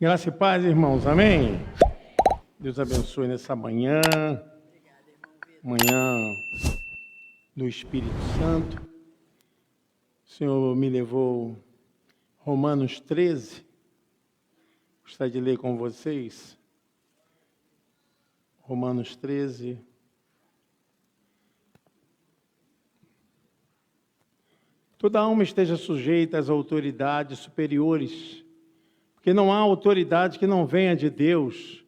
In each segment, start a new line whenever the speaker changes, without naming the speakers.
Graça e paz, irmãos. Amém? Deus abençoe nessa manhã, manhã do Espírito Santo. O Senhor me levou Romanos 13. Gostaria de ler com vocês. Romanos 13. Toda alma esteja sujeita às autoridades superiores, porque não há autoridade que não venha de Deus,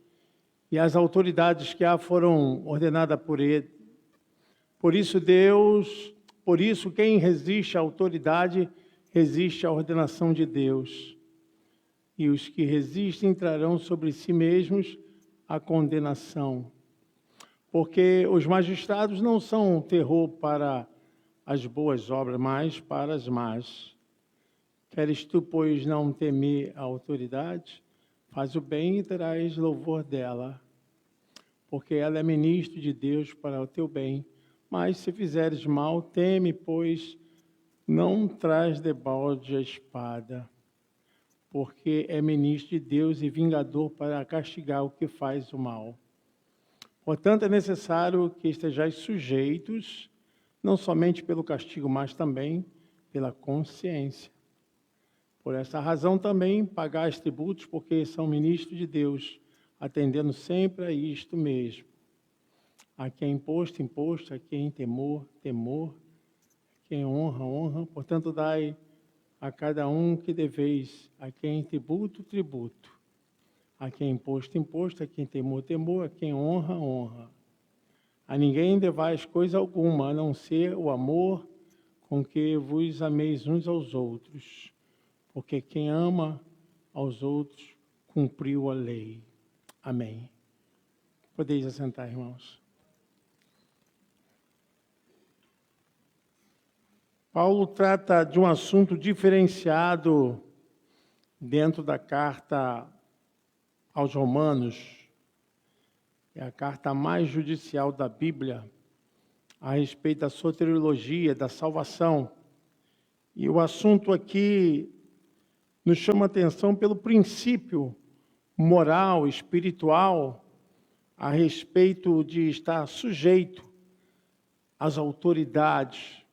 e as autoridades que há foram ordenadas por Ele. Por isso quem resiste à autoridade, resiste à ordenação de Deus. E os que resistem trarão sobre si mesmos a condenação. Porque os magistrados não são um terror para as boas obras, mas para as más. Queres tu, pois, não temer a autoridade? Faz o bem e terás louvor dela, porque ela é ministro de Deus para o teu bem. Mas se fizeres mal, teme, pois não traz debalde a espada, porque é ministro de Deus e vingador para castigar o que faz o mal. Portanto, é necessário que estejais sujeitos, não somente pelo castigo, mas também pela consciência. Por essa razão também pagais tributos, porque são ministros de Deus, atendendo sempre a isto mesmo. A quem imposto, imposto, a quem temor, temor, a quem honra, honra. Portanto, dai a cada um que deveis, a quem tributo, tributo. A quem imposto, imposto, a quem temor, temor, a quem honra, honra. A ninguém devais coisa alguma, a não ser o amor com que vos ameis uns aos outros. Porque quem ama aos outros, cumpriu a lei. Amém. Podeis assentar, irmãos. Paulo trata de um assunto diferenciado dentro da carta aos Romanos. É a carta mais judicial da Bíblia a respeito da soteriologia, da salvação. E o assunto aqui nos chama a atenção pelo princípio moral, espiritual, a respeito de estar sujeito às autoridades.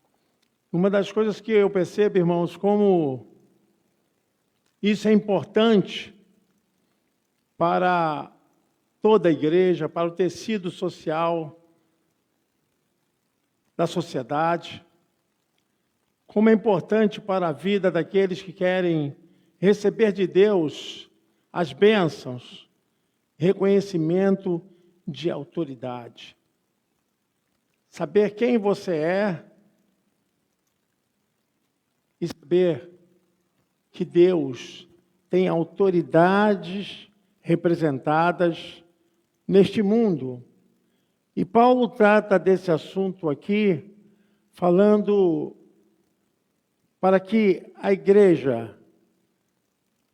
Uma das coisas que eu percebo, irmãos, como isso é importante para toda a igreja, para o tecido social da sociedade, como é importante para a vida daqueles que querem receber de Deus as bênçãos, reconhecimento de autoridade. Saber quem você é e saber que Deus tem autoridades representadas neste mundo. E Paulo trata desse assunto aqui, falando para que a igreja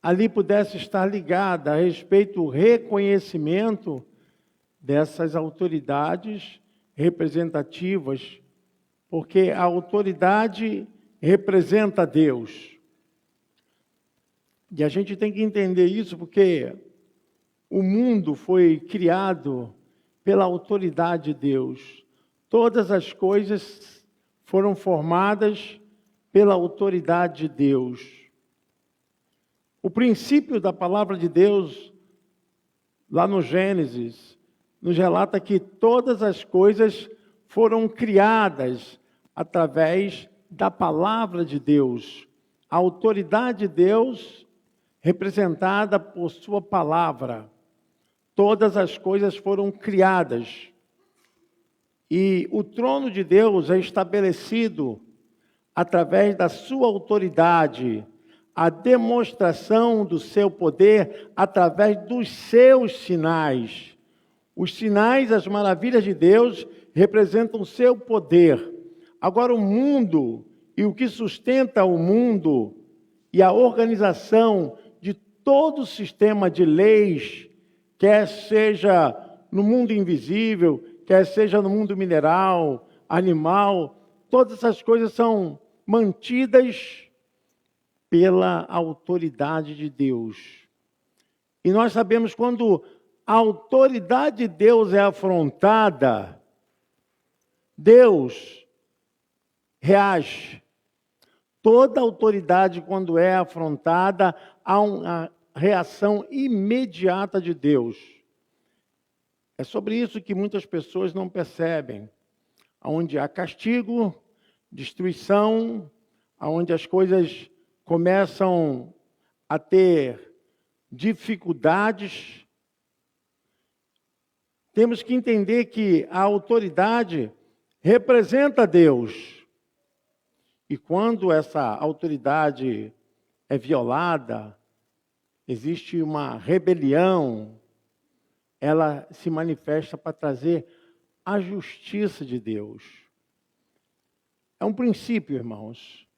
ali pudesse estar ligada a respeito do reconhecimento dessas autoridades representativas, porque a autoridade representa Deus. E a gente tem que entender isso porque o mundo foi criado pela autoridade de Deus. Todas as coisas foram formadas pela autoridade de Deus. O princípio da palavra de Deus, lá no Gênesis, nos relata que todas as coisas foram criadas através da palavra de Deus. A autoridade de Deus representada por sua palavra. Todas as coisas foram criadas. E o trono de Deus é estabelecido através da sua autoridade, a demonstração do seu poder através dos seus sinais. Os sinais, as maravilhas de Deus representam o seu poder. Agora o mundo e o que sustenta o mundo e a organização de todo o sistema de leis, quer seja no mundo invisível, quer seja no mundo mineral, animal, todas essas coisas são mantidas pela autoridade de Deus. E nós sabemos quando a autoridade de Deus é afrontada, Deus reage. Toda autoridade, quando é afrontada, há uma reação imediata de Deus. É sobre isso que muitas pessoas não percebem. Onde há castigo, destruição, onde as coisas começam a ter dificuldades, temos que entender que a autoridade representa Deus. E quando essa autoridade é violada, existe uma rebelião, ela se manifesta para trazer a justiça de Deus. É um princípio, irmãos.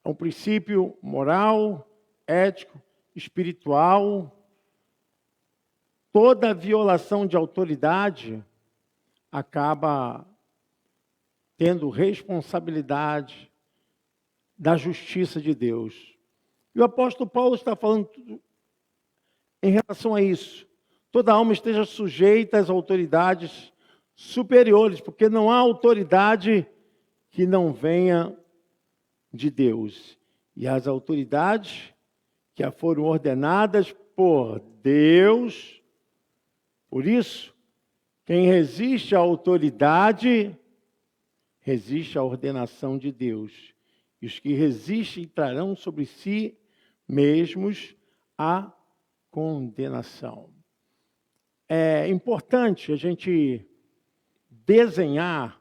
É um princípio moral, ético, espiritual. Toda violação de autoridade acaba tendo responsabilidade da justiça de Deus. E o apóstolo Paulo está falando tudo em relação a isso. Toda alma esteja sujeita às autoridades superiores, porque não há autoridade que não venha de Deus. E as autoridades que foram ordenadas por Deus, por isso, quem resiste à autoridade, resiste à ordenação de Deus. E os que resistem trarão sobre si mesmos a condenação. É importante a gente desenhar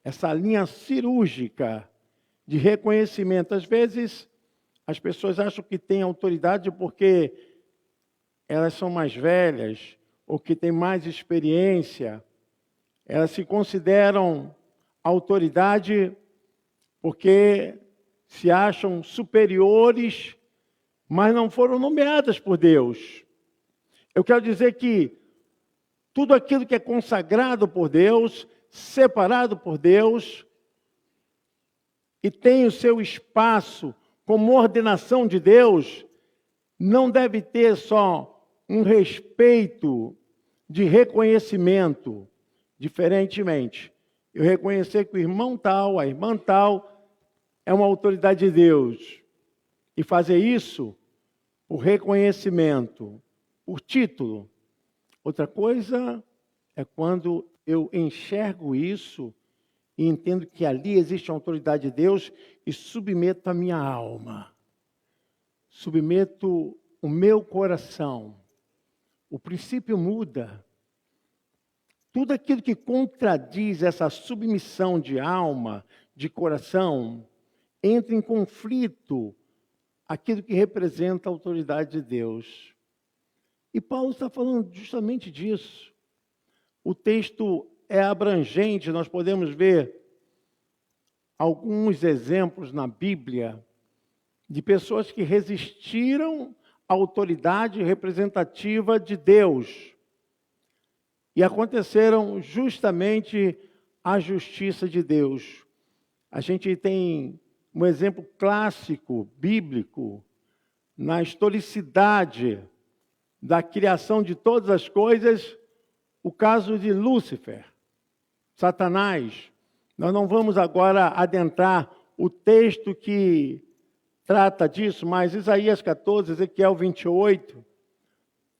essa linha cirúrgica de reconhecimento. Às vezes, as pessoas acham que têm autoridade porque elas são mais velhas ou que têm mais experiência. Elas se consideram autoridade porque se acham superiores, mas não foram nomeadas por Deus. Eu quero dizer que tudo aquilo que é consagrado por Deus, separado por Deus, e tem o seu espaço como ordenação de Deus, não deve ter só um respeito de reconhecimento. Diferentemente, eu reconhecer que o irmão tal, a irmã tal, é uma autoridade de Deus. E fazer isso por reconhecimento, por título. Outra coisa é quando eu enxergo isso e entendo que ali existe a autoridade de Deus e submeto a minha alma. Submeto o meu coração. O princípio muda. Tudo aquilo que contradiz essa submissão de alma, de coração, entra em conflito aquilo que representa a autoridade de Deus. E Paulo está falando justamente disso. O texto é abrangente, nós podemos ver alguns exemplos na Bíblia de pessoas que resistiram à autoridade representativa de Deus. E aconteceram justamente a justiça de Deus. A gente tem um exemplo clássico, bíblico, na historicidade da criação de todas as coisas, o caso de Lúcifer, Satanás. Nós não vamos agora adentrar o texto que trata disso, mas Isaías 14, Ezequiel 28,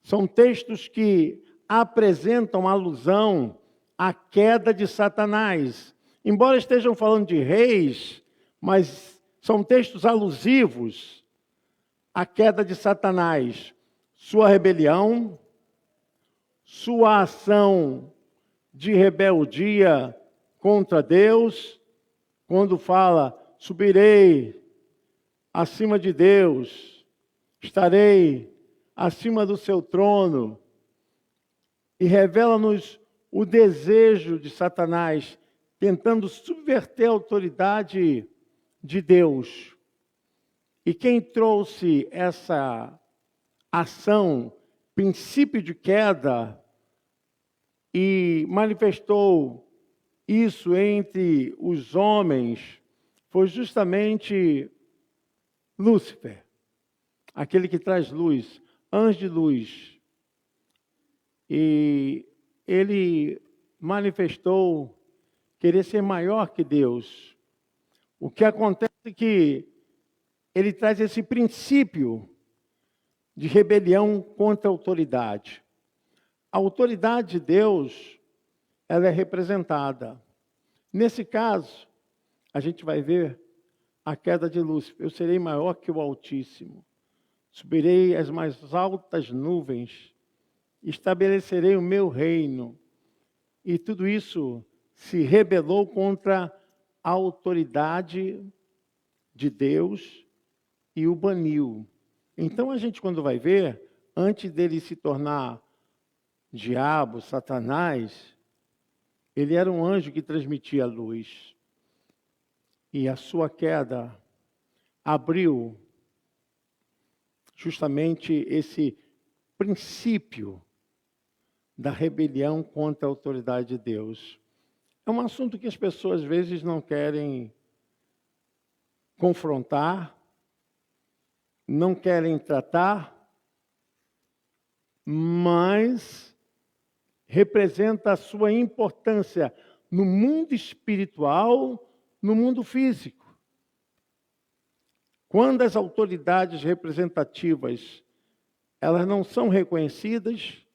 são textos que apresentam alusão à queda de Satanás. Embora estejam falando de reis, mas são textos alusivos à queda de Satanás, sua rebelião, sua ação de rebeldia contra Deus, quando fala, subirei acima de Deus, estarei acima do seu trono, e revela-nos o desejo de Satanás, tentando subverter a autoridade de Deus. E quem trouxe essa ação, princípio de queda, e manifestou isso entre os homens, foi justamente Lúcifer, aquele que traz luz, anjo de luz. e ele manifestou querer ser maior que Deus. O que acontece é que ele traz esse princípio de rebelião contra a autoridade. A autoridade de Deus, ela é representada. Nesse caso, a gente vai ver a queda de Lúcifer. Eu serei maior que o Altíssimo. Subirei as mais altas nuvens. Estabelecerei o meu reino. E tudo isso se rebelou contra a autoridade de Deus e o baniu. Então a gente, quando vai ver, antes dele se tornar diabo, Satanás, ele era um anjo que transmitia a luz. E a sua queda abriu justamente esse princípio da rebelião contra a autoridade de Deus. É um assunto que as pessoas às vezes não querem confrontar, não querem tratar, mas representa a sua importância no mundo espiritual, no mundo físico. Quando as autoridades representativas, elas não são reconhecidas,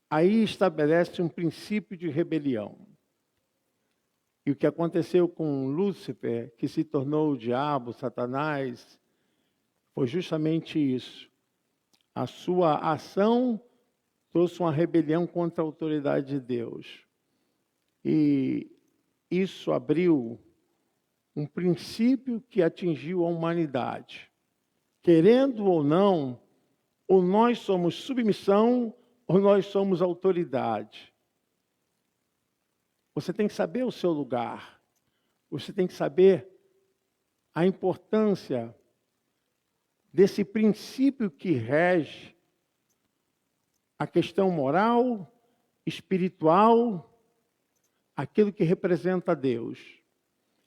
aí estabelece um princípio de rebelião. E o que aconteceu com Lúcifer, que se tornou o diabo, Satanás, foi justamente isso. A sua ação trouxe uma rebelião contra a autoridade de Deus. E isso abriu um princípio que atingiu a humanidade. Querendo ou nós somos submissão, ou nós somos autoridade. Você tem que saber o seu lugar. Você tem que saber a importância desse princípio que rege a questão moral, espiritual, aquilo que representa Deus.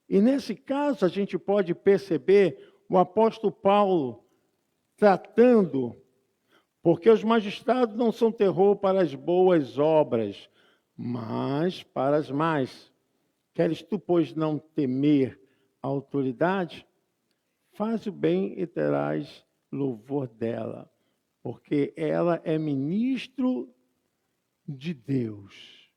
E nesse caso a gente pode perceber o apóstolo Paulo tratando, porque os magistrados não são terror para as boas obras, mas para as más. Queres tu, pois, não temer a autoridade? Faz o bem e terás louvor dela, porque ela é ministro de Deus.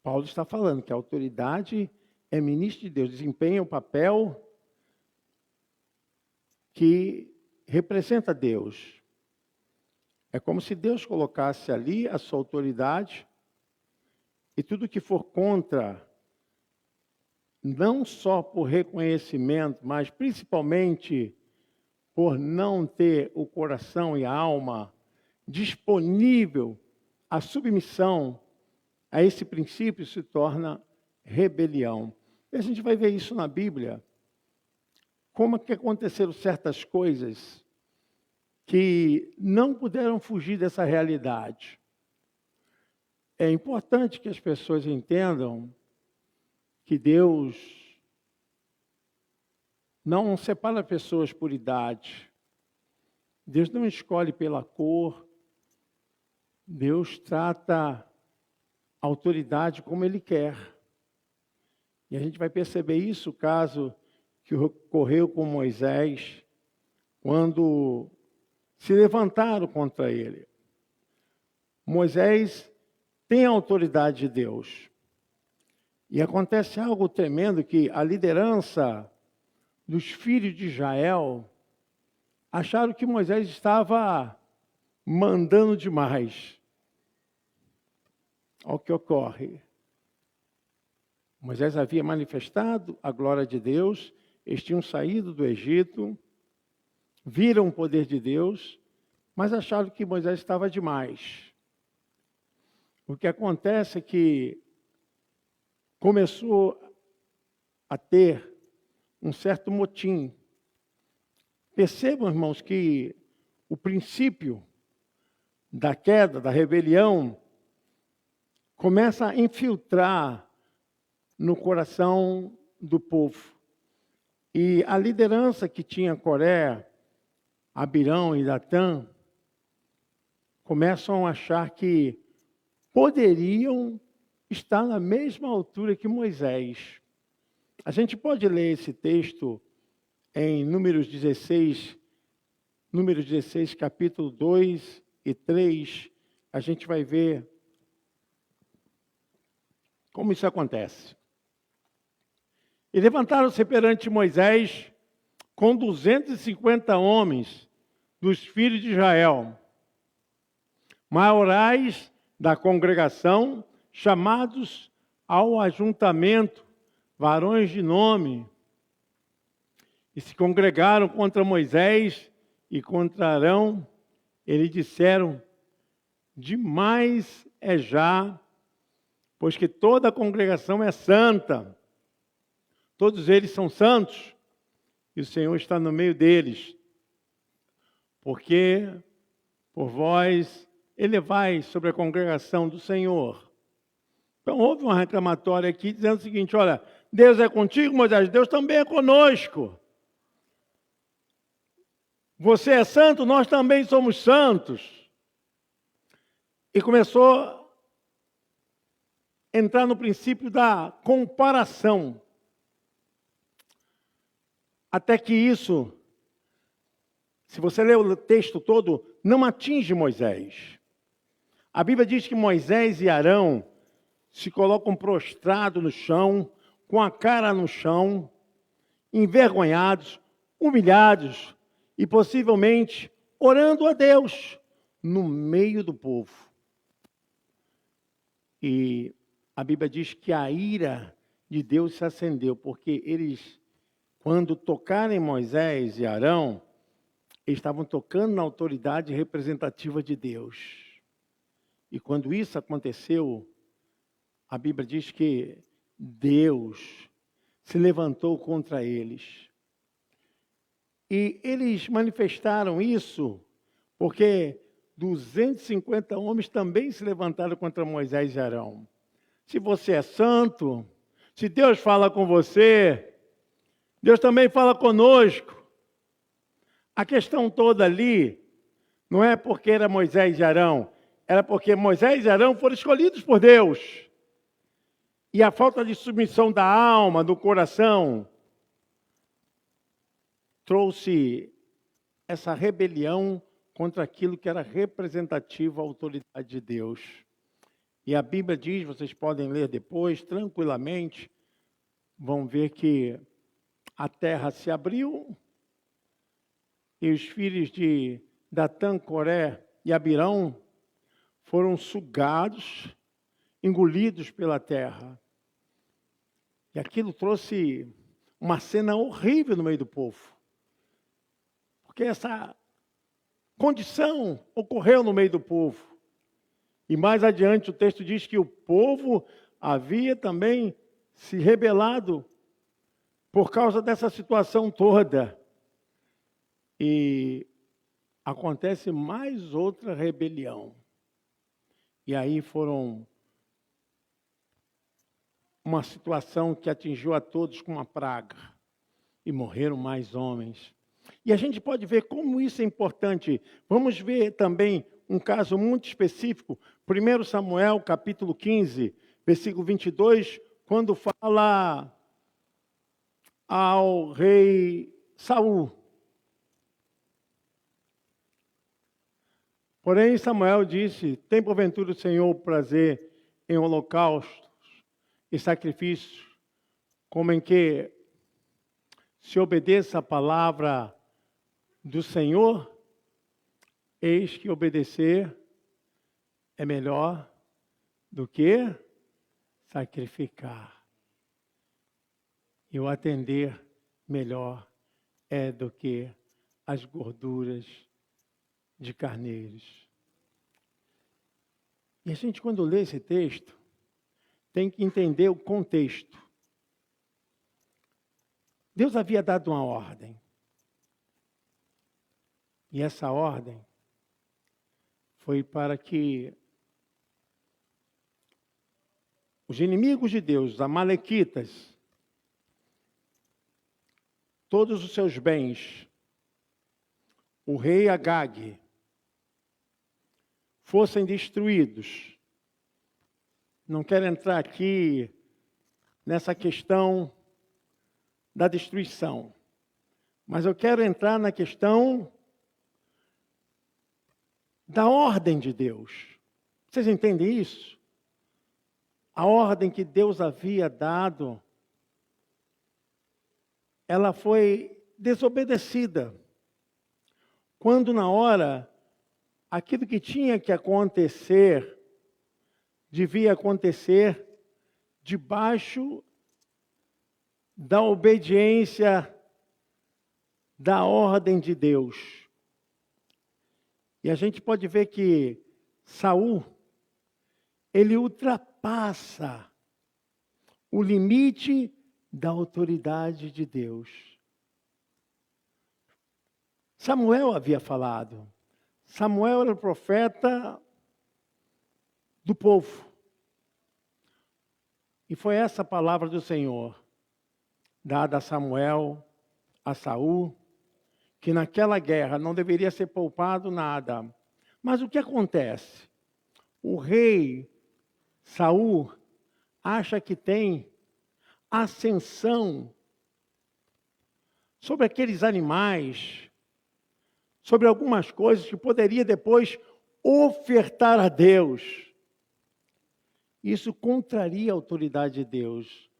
Paulo está falando que a autoridade é ministro de Deus, desempenha o papel que representa Deus. É como se Deus colocasse ali a sua autoridade e tudo que for contra, não só por reconhecimento, mas principalmente por não ter o coração e a alma disponível à submissão a esse princípio, se torna rebelião. E a gente vai ver isso na Bíblia. Como é que aconteceram certas coisas que não puderam fugir dessa realidade. É importante que as pessoas entendam que Deus não separa pessoas por idade. Deus não escolhe pela cor. Deus trata a autoridade como Ele quer. E a gente vai perceber isso, o caso que ocorreu com Moisés, quando se levantaram contra ele. Moisés tem a autoridade de Deus. E acontece algo tremendo, que a liderança dos filhos de Israel acharam que Moisés estava mandando demais. Olha o que ocorre. Moisés havia manifestado a glória de Deus, eles tinham saído do Egito, viram o poder de Deus, mas acharam que Moisés estava demais. O que acontece é que começou a ter um certo motim. Percebam, irmãos, que o princípio da queda, da rebelião, começa a infiltrar no coração do povo. E a liderança que tinha Coré, Abirão e Datã começam a achar que poderiam estar na mesma altura que Moisés. A gente pode ler esse texto em Números 16, capítulo 2 e 3. A gente vai ver como isso acontece. E levantaram-se perante Moisés com 250 homens dos filhos de Israel, maiorais da congregação, chamados ao ajuntamento, varões de nome, e se congregaram contra Moisés e contra Arão. Eles disseram: demais é já, pois que toda a congregação é santa. Todos eles são santos, e o Senhor está no meio deles. Porque por vós elevais sobre a congregação do Senhor. Então houve uma reclamatória aqui dizendo o seguinte: olha, Deus é contigo, Moisés, Deus também é conosco. Você é santo, nós também somos santos. E começou a entrar no princípio da comparação. Até que isso, se você ler o texto todo, não atinge Moisés. A Bíblia diz que Moisés e Arão se colocam prostrados no chão, com a cara no chão, envergonhados, humilhados e possivelmente orando a Deus no meio do povo. E a Bíblia diz que a ira de Deus se acendeu, porque eles, quando tocaram em Moisés e Arão, eles estavam tocando na autoridade representativa de Deus. E quando isso aconteceu, a Bíblia diz que Deus se levantou contra eles. E eles manifestaram isso porque 250 homens também se levantaram contra Moisés e Arão. Se você é santo, se Deus fala com você, Deus também fala conosco. A questão toda ali não é porque era Moisés e Arão, era porque Moisés e Arão foram escolhidos por Deus. E a falta de submissão da alma, do coração, trouxe essa rebelião contra aquilo que era representativo à autoridade de Deus. E a Bíblia diz, vocês podem ler depois, tranquilamente, vão ver que a terra se abriu e os filhos de Datã, Coré e Abirão foram sugados, engolidos pela terra. E aquilo trouxe uma cena horrível no meio do povo. Porque essa condição ocorreu no meio do povo. E mais adiante o texto diz que o povo havia também se rebelado por causa dessa situação toda. E acontece mais outra rebelião. E aí foram uma situação que atingiu a todos com uma praga. E morreram mais homens. E a gente pode ver como isso é importante. Vamos ver também um caso muito específico. 1 Samuel, capítulo 15, versículo 22, quando fala ao rei Saul. Porém, Samuel disse: tem porventura o Senhor prazer em holocaustos e sacrifícios, como em que se obedeça a palavra do Senhor? Eis que obedecer é melhor do que sacrificar. E o atender melhor é do que as gorduras de carneiros. E a gente, quando lê esse texto, tem que entender o contexto. Deus havia dado uma ordem. E essa ordem foi para que os inimigos de Deus, os amalequitas, todos os seus bens, o rei Agag, fossem destruídos. Não quero entrar aqui nessa questão da destruição, mas eu quero entrar na questão da ordem de Deus. Vocês entendem isso? A ordem que Deus havia dado, ela foi desobedecida. Quando na hora, aquilo que tinha que acontecer, devia acontecer debaixo da obediência da ordem de Deus. E a gente pode ver que Saul, ele ultrapassa o limite da autoridade de Deus. Samuel havia falado. Samuel era o profeta do povo. E foi essa palavra do Senhor, dada a Samuel, a Saul, que naquela guerra não deveria ser poupado nada. Mas o que acontece? O rei Saul acha que tem ascensão sobre aqueles animais, sobre algumas coisas que poderia depois ofertar a Deus. Isso contraria a autoridade de Deus.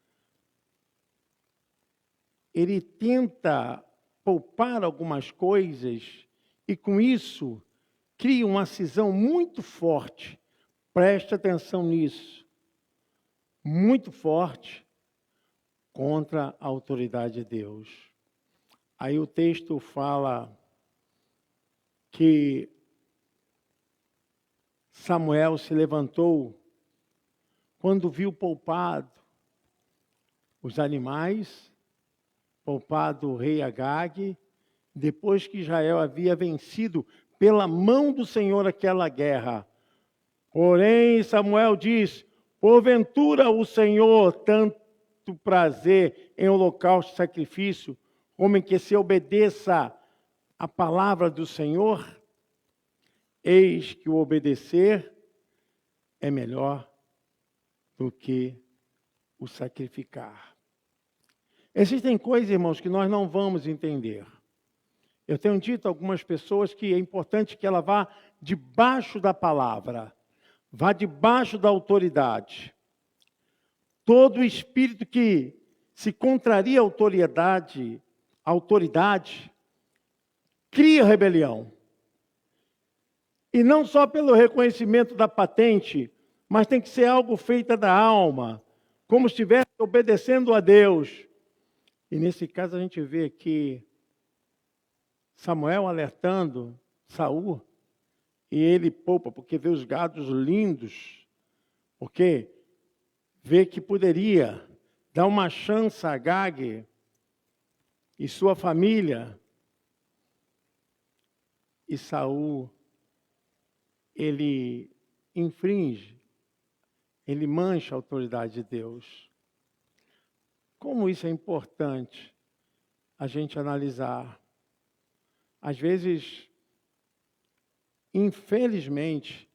Ele tenta poupar algumas coisas e com isso cria uma cisão muito forte. Preste atenção nisso. Muito forte contra a autoridade de Deus. Aí o texto fala que Samuel se levantou quando viu poupado os animais, poupado o rei Agag, depois que Israel havia vencido pela mão do Senhor aquela guerra. Porém, Samuel diz, porventura o Senhor tanto prazer em holocausto e sacrifício, como em que se obedeça a palavra do Senhor? Eis que o obedecer é melhor do que o sacrificar. Existem coisas, irmãos, que nós não vamos entender. Eu tenho dito a algumas pessoas que é importante que ela vá debaixo da palavra, vá debaixo da autoridade. Todo espírito que se contraria à autoridade, cria rebelião. E não só pelo reconhecimento da patente, mas tem que ser algo feito da alma, como se estivesse obedecendo a Deus. E nesse caso a gente vê que Samuel alertando Saul, e ele poupa, porque vê os gados lindos, porque vê que poderia dar uma chance a Agag e sua família. E Saul, ele infringe, ele mancha a autoridade de Deus. Como isso é importante a gente analisar. Às vezes, infelizmente,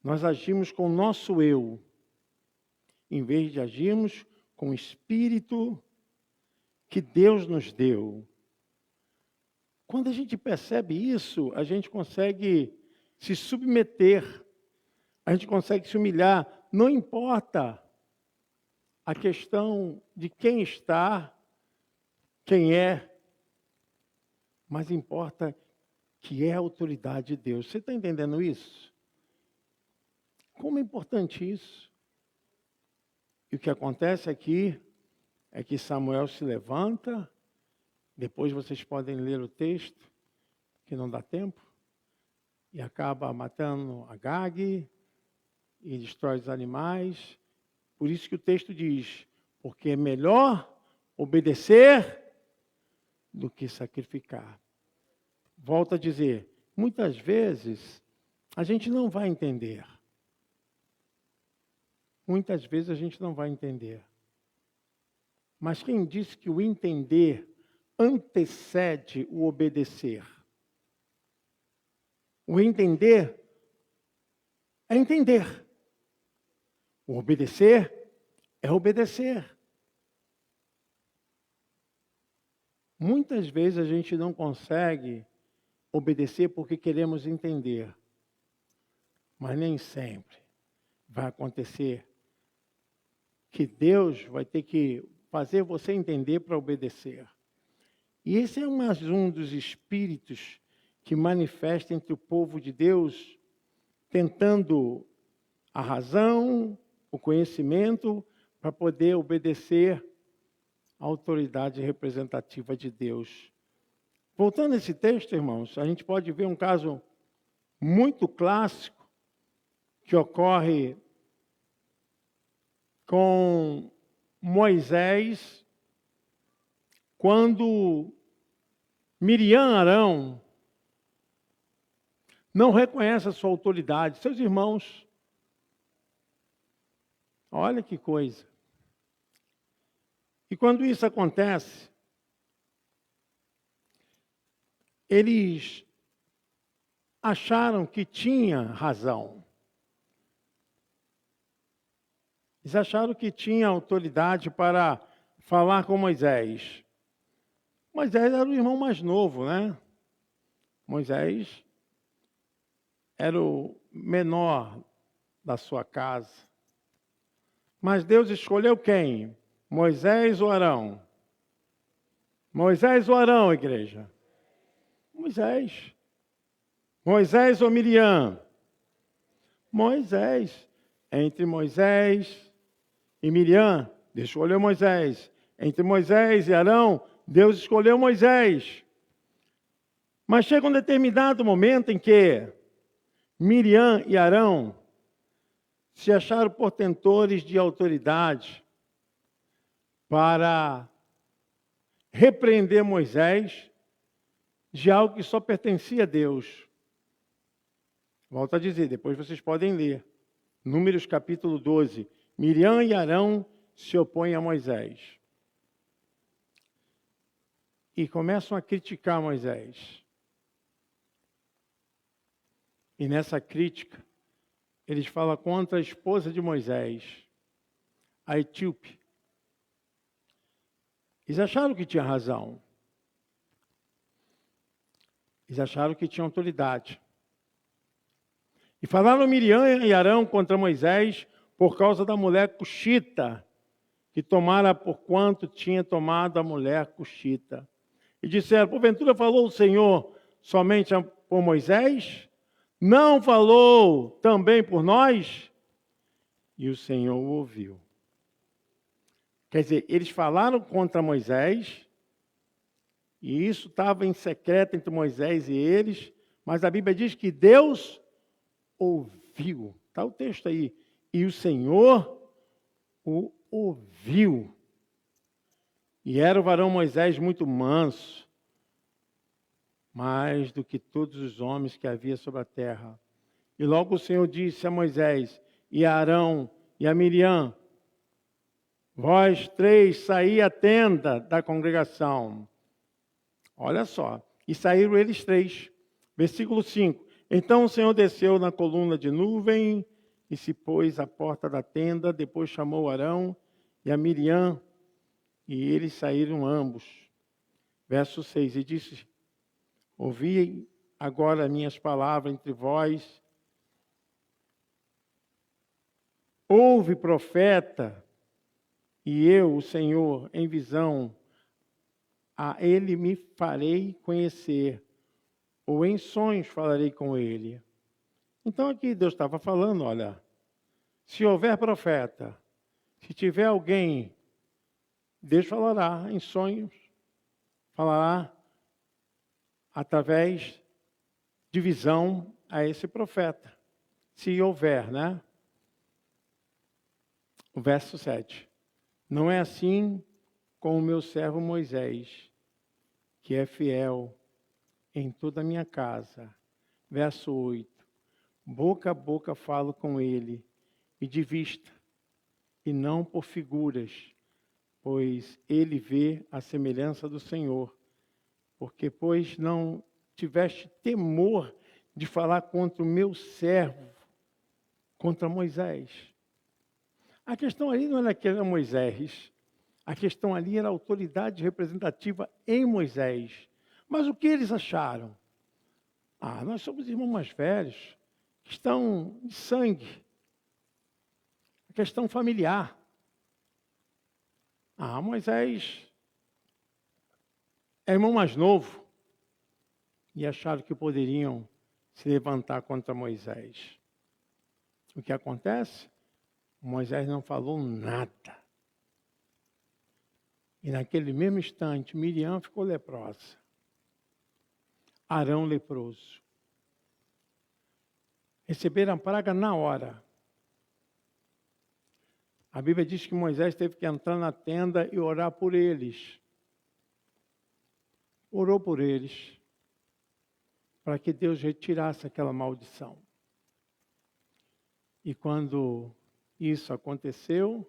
nós agimos com o nosso eu, em vez de agirmos com o Espírito que Deus nos deu. Quando a gente percebe isso, a gente consegue se submeter, a gente consegue se humilhar. Não importa a questão de quem está, quem é, mas importa que é a autoridade de Deus. Você está entendendo isso? Como é importante isso? E o que acontece aqui é que Samuel se levanta, depois vocês podem ler o texto, que não dá tempo, e acaba matando Agag e destrói os animais. Por isso que o texto diz, porque é melhor obedecer do que sacrificar. Volto a dizer, muitas vezes a gente não vai entender. Muitas vezes a gente não vai entender. Mas quem disse que o entender antecede o obedecer? O entender é entender. O obedecer é obedecer. Muitas vezes a gente não consegue obedecer porque queremos entender. Mas nem sempre vai acontecer que Deus vai ter que fazer você entender para obedecer. E esse é mais um dos espíritos que manifesta entre o povo de Deus, tentando a razão, o conhecimento, para poder obedecer à autoridade representativa de Deus. Voltando a esse texto, irmãos, a gente pode ver um caso muito clássico que ocorre com Moisés, quando Miriam e Arão não reconhecem a sua autoridade, seus irmãos. Olha que coisa. E quando isso acontece, eles acharam que tinha razão. Eles acharam que tinha autoridade para falar com Moisés. Moisés era o irmão mais novo, né? Moisés era o menor da sua casa. Mas Deus escolheu quem? Moisés ou Arão? Moisés ou Arão, igreja? Moisés. Moisés ou Miriam? Moisés. Entre Moisés e Miriam, Deus escolheu Moisés. Entre Moisés e Arão, Deus escolheu Moisés. Mas chega um determinado momento em que Miriam e Arão se acharam portentores de autoridade para repreender Moisés de algo que só pertencia a Deus. Volto a dizer, depois vocês podem ler. Números capítulo 12. Miriam e Arão se opõem a Moisés. E começam a criticar Moisés. E nessa crítica, eles falam contra a esposa de Moisés, a etíope. Eles acharam que tinha razão. Eles acharam que tinha autoridade. E falaram Miriam e Arão contra Moisés por causa da mulher cuxita, que tomara por quanto tinha tomado a mulher cuxita. E disseram, porventura falou o Senhor somente por Moisés? Não falou também por nós? E o Senhor o ouviu. Quer dizer, eles falaram contra Moisés, e isso estava em secreto entre Moisés e eles, mas a Bíblia diz que Deus ouviu. Está o texto aí. E o Senhor o ouviu. E era o varão Moisés muito manso, mais do que todos os homens que havia sobre a terra. E logo o Senhor disse a Moisés, e a Arão, e a Miriam, vós três saí à tenda da congregação. Olha só. E saíram eles três. Versículo 5. Então o Senhor desceu na coluna de nuvem e se pôs à porta da tenda. Depois chamou Arão e a Miriam, e eles saíram ambos. Verso 6. E disse, ouvi agora minhas palavras entre vós. Ouve, profeta, e eu, o Senhor, em visão, a ele me farei conhecer, ou em sonhos falarei com ele. Então aqui Deus estava falando, olha, se houver profeta, se tiver alguém, Deus falará em sonhos, falará através de visão a esse profeta. Se houver, né? O verso 7. Não é assim com o meu servo Moisés, que é fiel em toda a minha casa. Verso 8. Boca a boca falo com ele, e de vista, e não por figuras, pois ele vê a semelhança do Senhor. Porque, pois, não tiveste temor de falar contra o meu servo, contra Moisés. A questão ali não era que era Moisés, a questão ali era a autoridade representativa em Moisés. Mas o que eles acharam? Nós somos irmãos mais velhos, que estão de sangue, a questão familiar. Moisés é irmão mais novo, e acharam que poderiam se levantar contra Moisés. O que acontece? Moisés não falou nada. E naquele mesmo instante, Miriam ficou leprosa. Arão leproso. Receberam a praga na hora. A Bíblia diz que Moisés teve que entrar na tenda e orar por eles. Orou por eles, para que Deus retirasse aquela maldição. E quando isso aconteceu,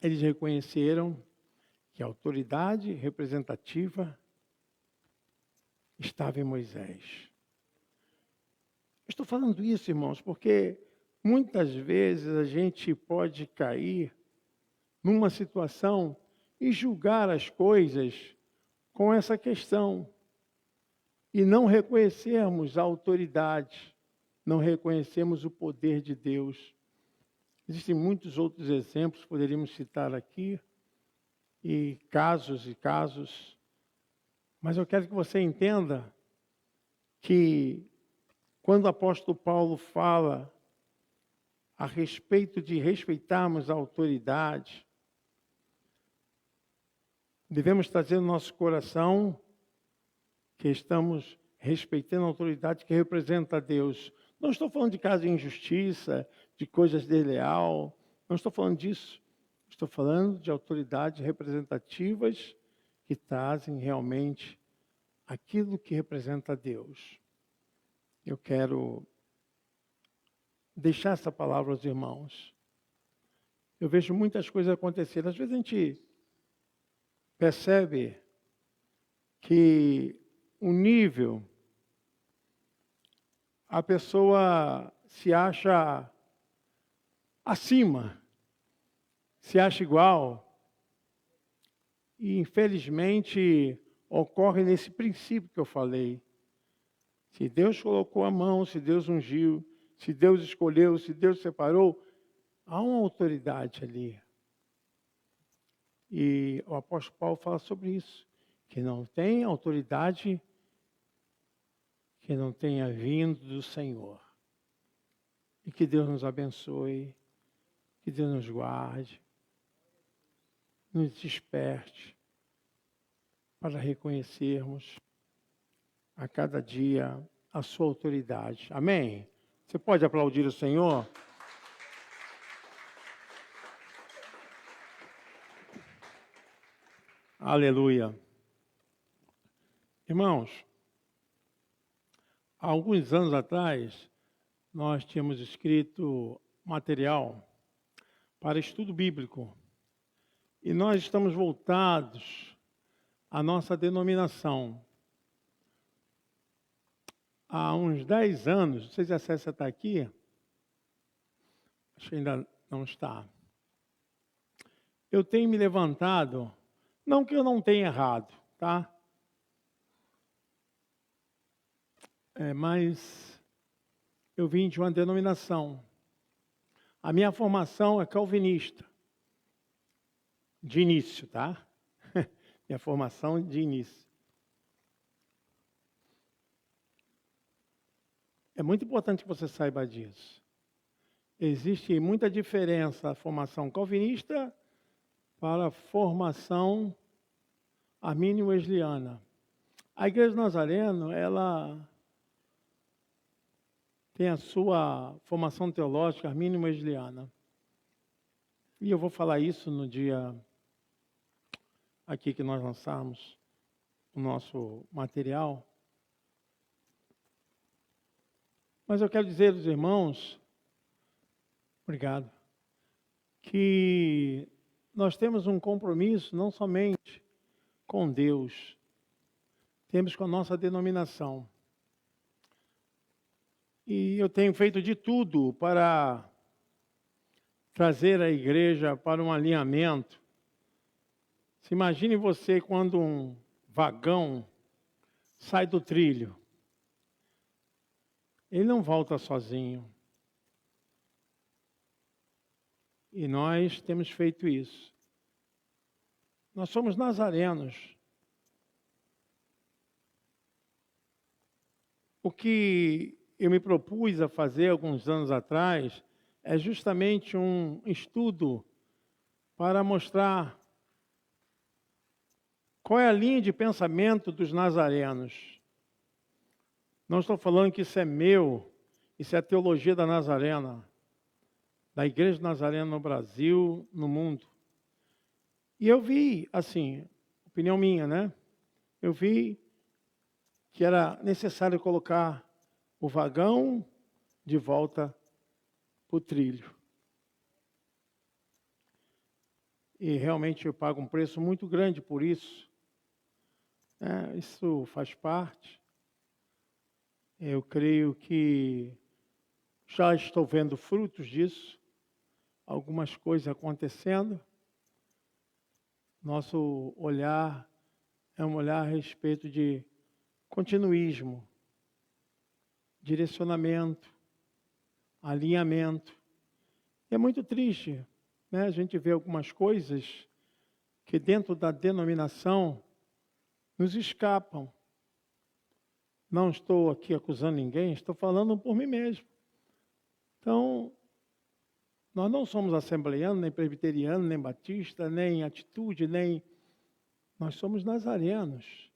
eles reconheceram que a autoridade representativa estava em Moisés. Estou falando isso, irmãos, porque muitas vezes a gente pode cair numa situação e julgar as coisas com essa questão e não reconhecermos a autoridade, não reconhecemos o poder de Deus. Existem muitos outros exemplos, poderíamos citar aqui, e casos, mas eu quero que você entenda que quando o apóstolo Paulo fala a respeito de respeitarmos a autoridade, devemos trazer no nosso coração que estamos respeitando a autoridade que representa a Deus. Não estou falando de casos de injustiça, de coisas desleal, não estou falando disso. Estou falando de autoridades representativas que trazem realmente aquilo que representa a Deus. Eu quero deixar essa palavra aos irmãos. Eu vejo muitas coisas acontecer. Às vezes a gente percebe que o nível, a pessoa se acha acima, se acha igual. E infelizmente ocorre nesse princípio que eu falei. Se Deus colocou a mão, se Deus ungiu, se Deus escolheu, se Deus separou, há uma autoridade ali. E o apóstolo Paulo fala sobre isso, que não tem autoridade que não tenha vindo do Senhor. E que Deus nos abençoe, que Deus nos guarde, nos desperte para reconhecermos a cada dia a sua autoridade. Amém? Você pode aplaudir o Senhor? Aleluia. Irmãos, há alguns anos atrás, nós tínhamos escrito material para estudo bíblico. E nós estamos voltados à nossa denominação. Há uns 10 anos, não sei se a Cécia está aqui, acho que ainda não está. Eu tenho me levantado, não que eu não tenha errado, tá? Mas eu vim de uma denominação. A minha formação é calvinista, de início, tá? Minha formação de início. É muito importante que você saiba disso. Existe muita diferença a formação calvinista para a formação armínio-wesleyana. A Igreja Nazareno, ela tem a sua formação teológica armínio-wesleyana. E eu vou falar isso no dia aqui que nós lançarmos o nosso material. Mas eu quero dizer aos irmãos, obrigado, que nós temos um compromisso não somente com Deus, temos com a nossa denominação. E eu tenho feito de tudo para trazer a igreja para um alinhamento. Se imagine você quando um vagão sai do trilho. Ele não volta sozinho. E nós temos feito isso. Nós somos nazarenos. O que eu me propus a fazer alguns anos atrás é justamente um estudo para mostrar qual é a linha de pensamento dos nazarenos. Não estou falando que isso é meu, isso é a teologia da Nazarena, da Igreja Nazarena no Brasil, no mundo. E eu vi, assim, opinião minha, né? Eu vi que era necessário colocar o vagão de volta para o trilho. E realmente eu pago um preço muito grande por isso. Isso faz parte. Eu creio que já estou vendo frutos disso, algumas coisas acontecendo. Nosso olhar é um olhar a respeito de continuismo, direcionamento, alinhamento. E é muito triste, né? A gente vê algumas coisas que dentro da denominação nos escapam. Não estou aqui acusando ninguém, estou falando por mim mesmo. Então, nós não somos assembleianos, nem presbiterianos, nem batistas, nem atitude, nem... Nós somos nazarenos.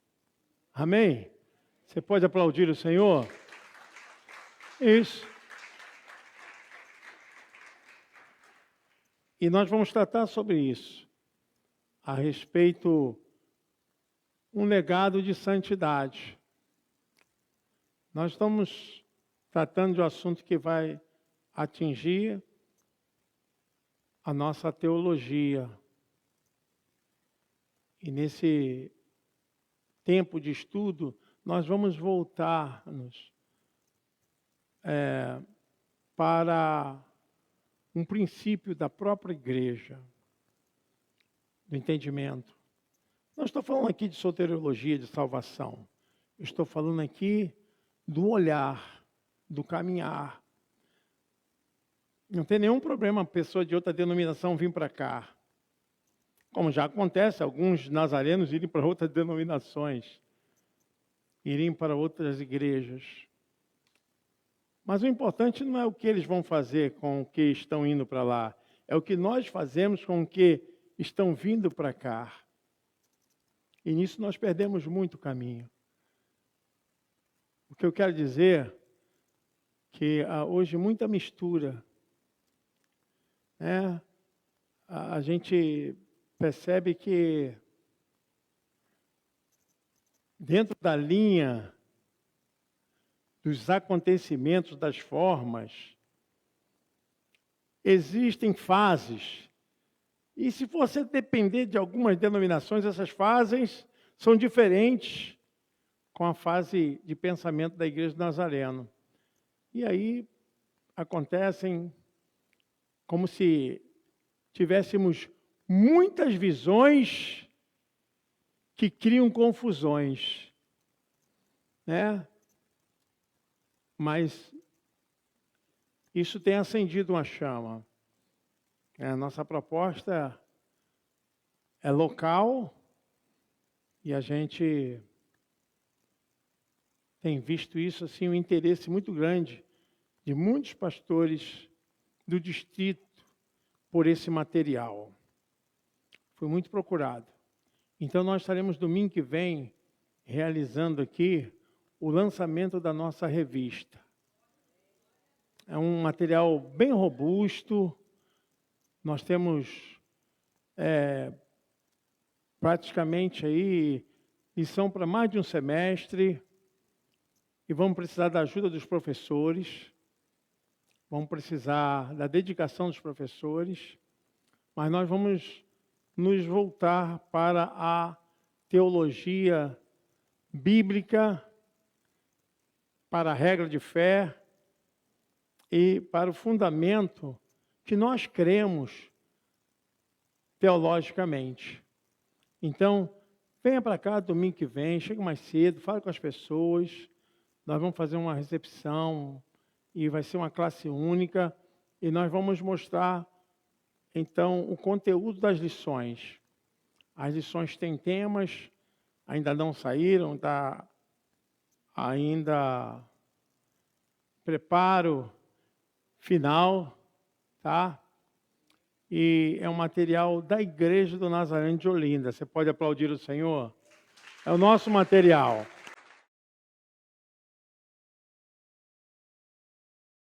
Amém? Você pode aplaudir o Senhor? Isso. E nós vamos tratar sobre isso, a respeito um legado de santidade. Nós estamos tratando de um assunto que vai atingir a nossa teologia. E nesse tempo de estudo, nós vamos voltar-nos para um princípio da própria igreja, do entendimento. Não estou falando aqui de soteriologia, de salvação. Eu estou falando aqui do olhar, do caminhar. Não tem nenhum problema a pessoa de outra denominação vir para cá. Como já acontece, alguns nazarenos irem para outras denominações, irem para outras igrejas. Mas o importante não é o que eles vão fazer com o que estão indo para lá, é o que nós fazemos com o que estão vindo para cá. E nisso nós perdemos muito caminho. O que eu quero dizer é que há hoje muita mistura. A gente percebe que dentro da linha dos acontecimentos, das formas, existem fases. E se você depender de algumas denominações, essas fases são diferentes com a fase de pensamento da Igreja do Nazareno. E aí acontecem como se tivéssemos muitas visões que criam confusões, né? Mas isso tem acendido uma chama. A nossa proposta é local e a gente tem visto isso, assim, um interesse muito grande de muitos pastores do distrito por esse material. Foi muito procurado. Então, nós estaremos domingo que vem realizando aqui o lançamento da nossa revista. É um material bem robusto. Nós temos praticamente aí lição para mais de um semestre e vamos precisar da ajuda dos professores, vamos precisar da dedicação dos professores, mas nós vamos nos voltar para a teologia bíblica, para a regra de fé, e para o fundamento que nós cremos teologicamente. Então, venha para cá domingo que vem, chega mais cedo, fale com as pessoas. Nós vamos fazer uma recepção e vai ser uma classe única e nós vamos mostrar, então, o conteúdo das lições. As lições têm temas, ainda não saíram, está ainda preparo final, tá? E é um material da Igreja do Nazareno de Olinda. Você pode aplaudir o Senhor? É o nosso material.